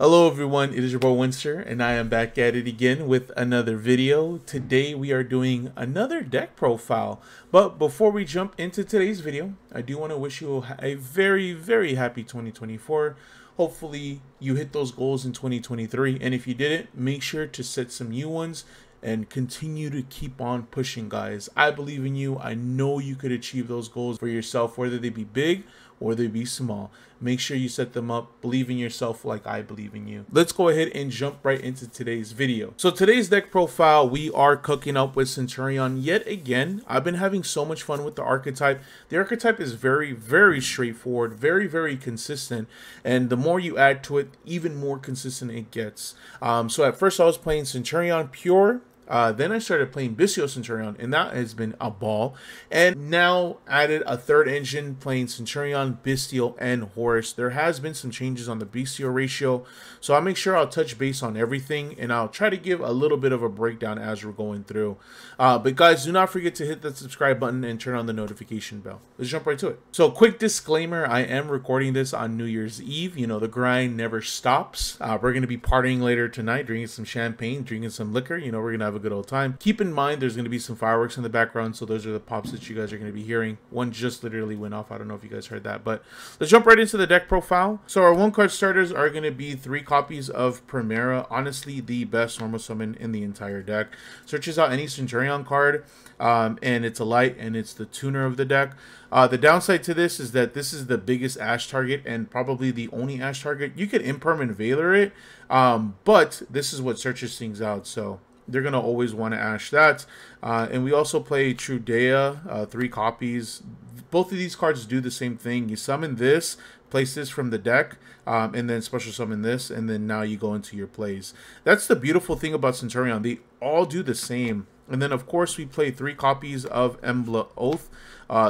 Hello everyone, it is your boy Winster, and I am back at it again with another video. Today we are doing another deck profile, but before we jump into today's video, I do want to wish you a very happy 2024. Hopefully you hit those goals in 2023, and if you didn't, make sure to set some new ones and continue to keep on pushing, guys. I believe in you. I know you could achieve those goals for yourself, whether they be big or they be small. Make sure you set them up. Believe in yourself like I believe in you. Let's go ahead and jump right into today's video. So today's deck profile, we are cooking up with Centurion yet again. I've been having so much fun with the archetype. The archetype is very straightforward, very consistent, and the more you add to it, even more consistent it gets. So at first I was playing Centurion pure. Then I started playing Bystial Centurion, and that has been a ball. And now added a third engine playing Centurion, Bystial, and Horus. There has been some changes on the Bystial ratio, so I'll make sure I'll touch base on everything, and I'll try to give a little bit of a breakdown as we're going through. But guys, do not forget to hit that subscribe button and turn on the notification bell. Let's jump right to it. So quick disclaimer, I am recording this on New Year's Eve. You know, the grind never stops. We're going to be partying later tonight, drinking some champagne, drinking some liquor. You know, we're going to have a good old time. Keep in mind there's going to be some fireworks in the background, so those are the pops that you guys are going to be hearing. One just literally went off. I don't know if you guys heard that, but let's jump right into the deck profile. So our 1-card starters are going to be 3 copies of Primera, honestly the best normal summon in the entire deck. Searches out any Centurion card, and it's a light, and it's the tuner of the deck. The downside to this is that this is the biggest Ash target and probably the only Ash target. You could impermanent Veiler it, but this is what searches things out, so they're going to always want to Ash that. And we also play Trudea, 3 copies. Both of these cards do the same thing. You summon this, place this from the deck, and then special summon this, and then now you go into your plays. That's the beautiful thing about Centurion. They all do the same. And then, of course, we play 3 copies of Embla Oath.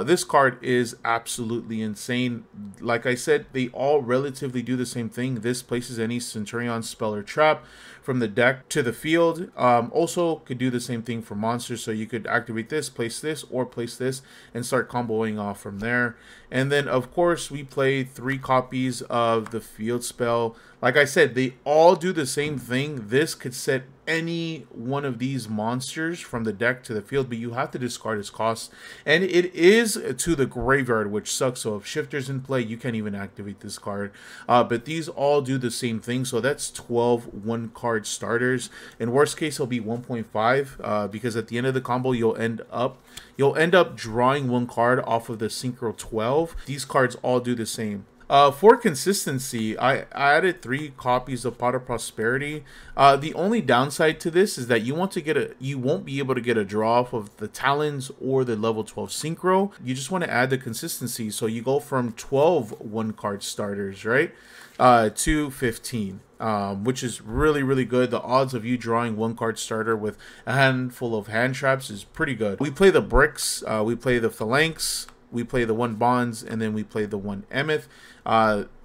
This card is absolutely insane. Like I said, they all relatively do the same thing. This places any Centurion spell or trap from the deck to the field. Also could do the same thing for monsters, so you could activate this, place this, or place this, and start comboing off from there. And then, of course, we play 3 copies of the field spell. Like I said, they all do the same thing. This could set any one of these monsters from the deck to the field, but you have to discard its cost, and it is to the graveyard, which sucks. So if Shifter's in play, you can't even activate this card. But these all do the same thing, so that's 12 1-card starters. In worst case, it'll be 1.5 because at the end of the combo, you'll end up drawing 1 card off of the Synchro 12. These cards all do the same. For consistency, I added 3 copies of Pot of Prosperity. The only downside to this is that you won't be able to get a draw off of the Talons or the level 12 Synchro. You just want to add the consistency, so you go from 12 1-card starters, right, to 15. Which is really good. The odds of you drawing 1-card starter with a handful of hand traps is pretty good. We play the bricks, we play the phalanx, we play the 1 bonds, and then we play the 1 Emeth.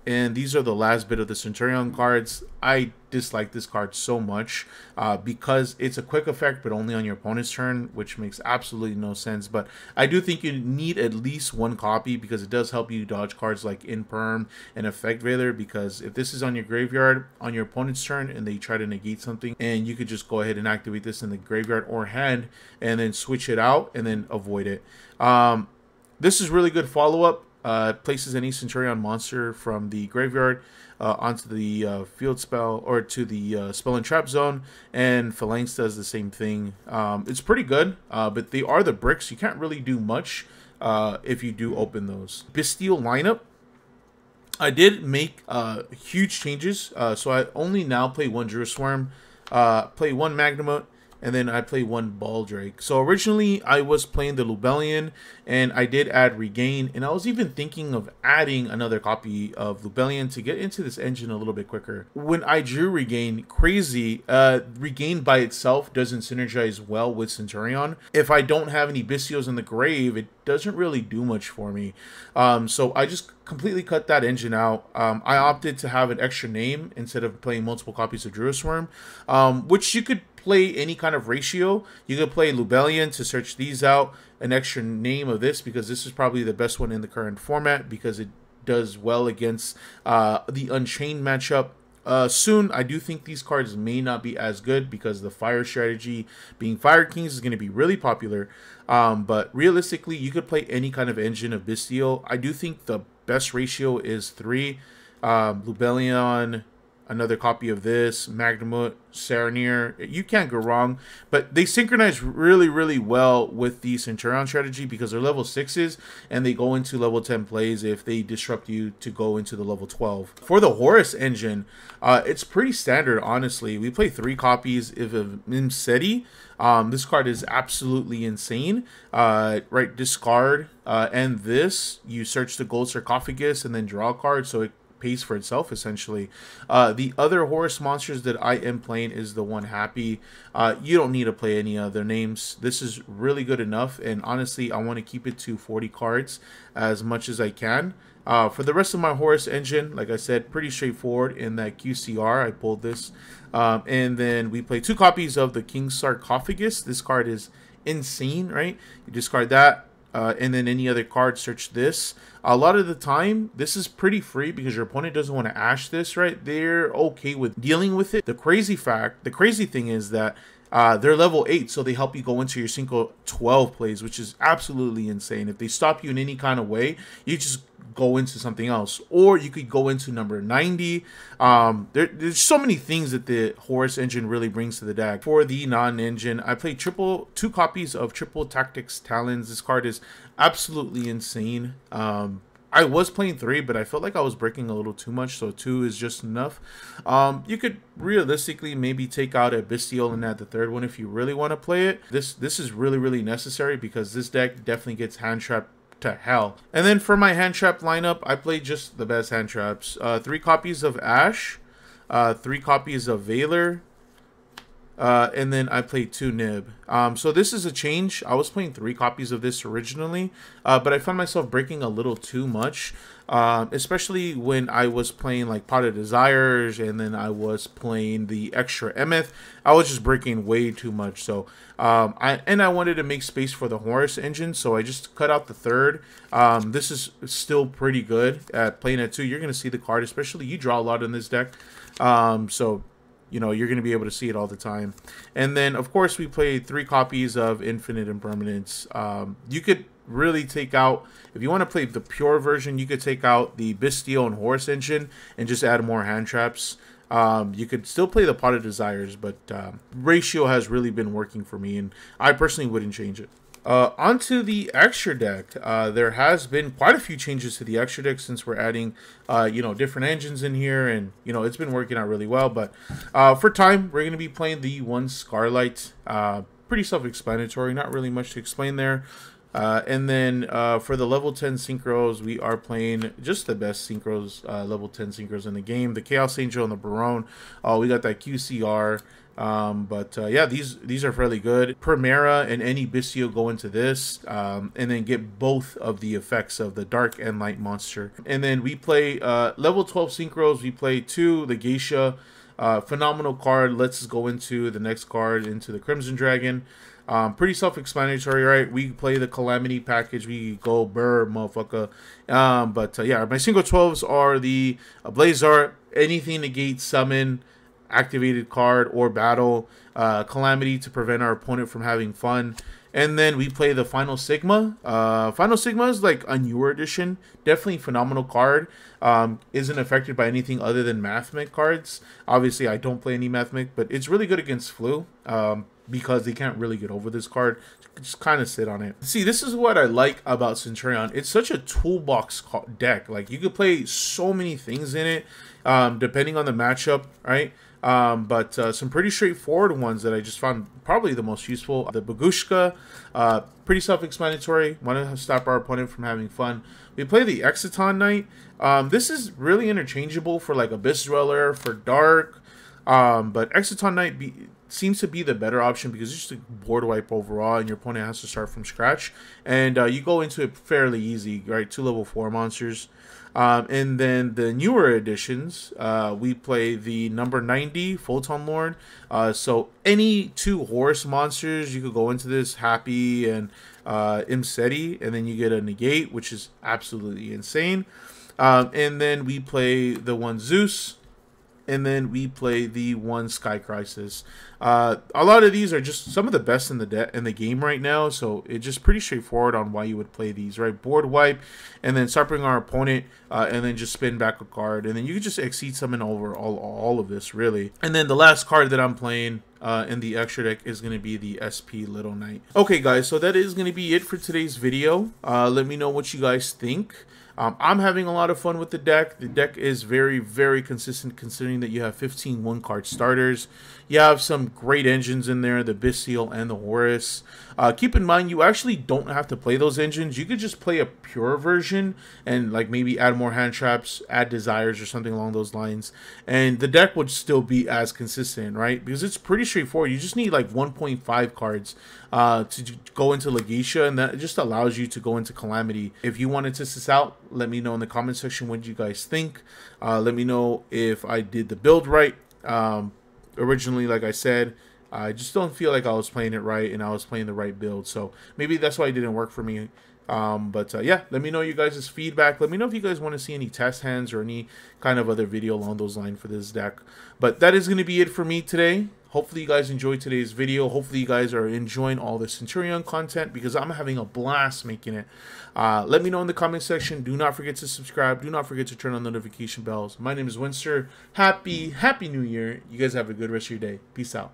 And these are the last bit of the Centurion cards. I dislike this card so much because it's a quick effect, but only on your opponent's turn, which makes absolutely no sense. But I do think you need at least 1 copy because it does help you dodge cards like Imperm and Effect Veiler, because if this is on your graveyard on your opponent's turn and they try to negate something, and you could just go ahead and activate this in the graveyard or hand and then switch it out and then avoid it. This is really good follow-up. Places any Centurion monster from the graveyard onto the field spell or to the spell and trap zone, and Phalanx does the same thing. It's pretty good, but they are the bricks. You can't really do much if you do open those. Bystial lineup. I did make huge changes, so I only now play 1 Druid Swarm, play 1 Magnemite, and then I play 1 Baldrake. So originally I was playing the Lubellion, and I did add Regain, and I was even thinking of adding another copy of Lubellion to get into this engine a little bit quicker. When I drew Regain, crazy, Regain by itself doesn't synergize well with Centurion. If I don't have any Bystials in the grave, it doesn't really do much for me. So I just completely cut that engine out. I opted to have an extra name instead of playing multiple copies of Druid Swarm, which you could play any kind of ratio. You could play Lubellion to search these out, an extra name of this, because this is probably the best one in the current format because it does well against the Unchained matchup. soon. I do think these cards may not be as good because the fire strategy, being Fire Kings, is going to be really popular. But realistically, you could play any kind of engine of Bystial. I do think the best ratio is 3. Lubellion, another copy of this, Magnamut, Saranir. You can't go wrong. But they synchronize really, really well with the Centurion strategy because they're level 6s and they go into level 10 plays if they disrupt you to go into the level 12. For the Horus engine, it's pretty standard, honestly. We play 3 copies of Imseti. This card is absolutely insane. Right, discard, and this, you search the gold sarcophagus and then draw a card, so it pays for itself essentially. The other Horus monsters that I am playing is the one Happy. You don't need to play any other names. This is really good enough, and honestly I want to keep it to 40 cards as much as I can. For the rest of my Horus engine, like I said, pretty straightforward in that QCR. I pulled this, and then we play 2 copies of the King Sarcophagus. This card is insane, right? You discard that, and then any other card, search this. A lot of the time, this is pretty free because your opponent doesn't want to ash this, right? They're okay with dealing with it. The crazy thing is that they're level 8, so they help you go into your single 12 plays, which is absolutely insane. If they stop you in any kind of way, you just go into something else, or you could go into number 90. There's so many things that the Horus engine really brings to the deck. For the non-engine, I played 2 copies of Triple Tactics Talons. This card is absolutely insane. I was playing 3, but I felt like I was breaking a little too much, so 2 is just enough. You could realistically maybe take out a Bystial and add the 3rd one if you really want to play it. This is really, really necessary because this deck definitely gets hand trapped to hell. And then for my hand trap lineup, I played just the best hand traps. 3 copies of Ash, 3 copies of Valor, and then I played 2 Nib. So this is a change. I was playing 3 copies of this originally, but I found myself breaking a little too much, especially when I was playing like Pot of Desires, and then I was playing the extra Emeth. I was just breaking way too much. So I wanted to make space for the Horus engine, so I just cut out the 3rd. This is still pretty good at playing at 2. You're going to see the card, especially you draw a lot in this deck. So you know, you're going to be able to see it all the time. And then, of course, we played 3 copies of Infinite Impermanence. You could really take out, if you want to play the pure version, you could take out the Bystial and Horus engine and just add more hand traps. You could still play the Pot of Desires, but ratio has really been working for me, and I personally wouldn't change it. Onto the extra deck. There has been quite a few changes to the extra deck since we're adding, you know, different engines in here, and you know, it's been working out really well. But for time, we're going to be playing the 1 Scarlight. Pretty self-explanatory, not really much to explain there. And then for the level 10 synchros, we are playing just the best synchros, level 10 synchros in the game. The Chaos Angel and the Barone. We got that QCR. Yeah, these are fairly good. Primera and any Bystial go into this, and then get both of the effects of the dark and light monster. And then we play level 12 synchros. We play 2, the Geisha, phenomenal card. Let's go into the next card, into the Crimson Dragon. Pretty self-explanatory, right? We play the Calamity package. We go burr, motherfucker. Yeah, my single 12s are the Blazar, anything negate, summon, activated card, or battle. Calamity to prevent our opponent from having fun. And then we play the Final Sigma. Final Sigma is like a newer edition. Definitely phenomenal card. Isn't affected by anything other than Mathmech cards. Obviously, I don't play any Mathmech, but it's really good against Flu. Because they can't really get over this card. Just kind of sit on it. See, this is what I like about Centurion. It's such a toolbox deck. Like, you could play so many things in it, depending on the matchup, right? Some pretty straightforward ones that I just found probably the most useful. The Bagushka, pretty self-explanatory. Want to stop our opponent from having fun. We play the Exciton Knight. This is really interchangeable for like Abyss Dweller, for Dark. But Exciton Knight seems to be the better option because it's just a board wipe overall, and your opponent has to start from scratch. And you go into it fairly easy, right? 2 level 4 monsters. And then the newer editions, we play the number 90 Photon Lord. So any 2 Horus monsters, you could go into this, Happy and Imseti, and then you get a negate, which is absolutely insane. And then we play the 1 Zeus. and then we play the 1 Sky Crisis. A lot of these are just some of the best in the game right now, so it's just pretty straightforward on why you would play these, right? Board wipe, and then start bringing our opponent, and then just spin back a card, and then you can just exceed summon over all of this, really. And then the last card that I'm playing in the extra deck is going to be the SP Little Knight. Okay, guys, so that is going to be it for today's video. Let me know what you guys think. I'm having a lot of fun with the deck. The deck is very, very consistent considering that you have 15 1-card starters. You have some great engines in there, the Bystial and the Horus. Keep in mind, you actually don't have to play those engines. You could just play a pure version and like maybe add more hand traps, add desires or something along those lines. And the deck would still be as consistent, right? Because it's pretty straightforward. You just need like 1.5 cards to go into Legacia, and that just allows you to go into Calamity. If you want to test this out, let me know in the comment section what you guys think. Let me know if I did the build right. Originally, like I said, I just don't feel like I was playing it right and I was playing the right build, so maybe that's why it didn't work for me. Yeah, let me know you guys' feedback. Let me know if you guys want to see any test hands or any kind of other video along those lines for this deck. But that is going to be it for me today. Hopefully you guys enjoyed today's video. Hopefully you guys are enjoying all the Centurion content because I'm having a blast making it. Let me know in the comment section. Do not forget to subscribe. Do not forget to turn on notification bells. My name is Winster. Happy New Year. You guys have a good rest of your day. Peace out.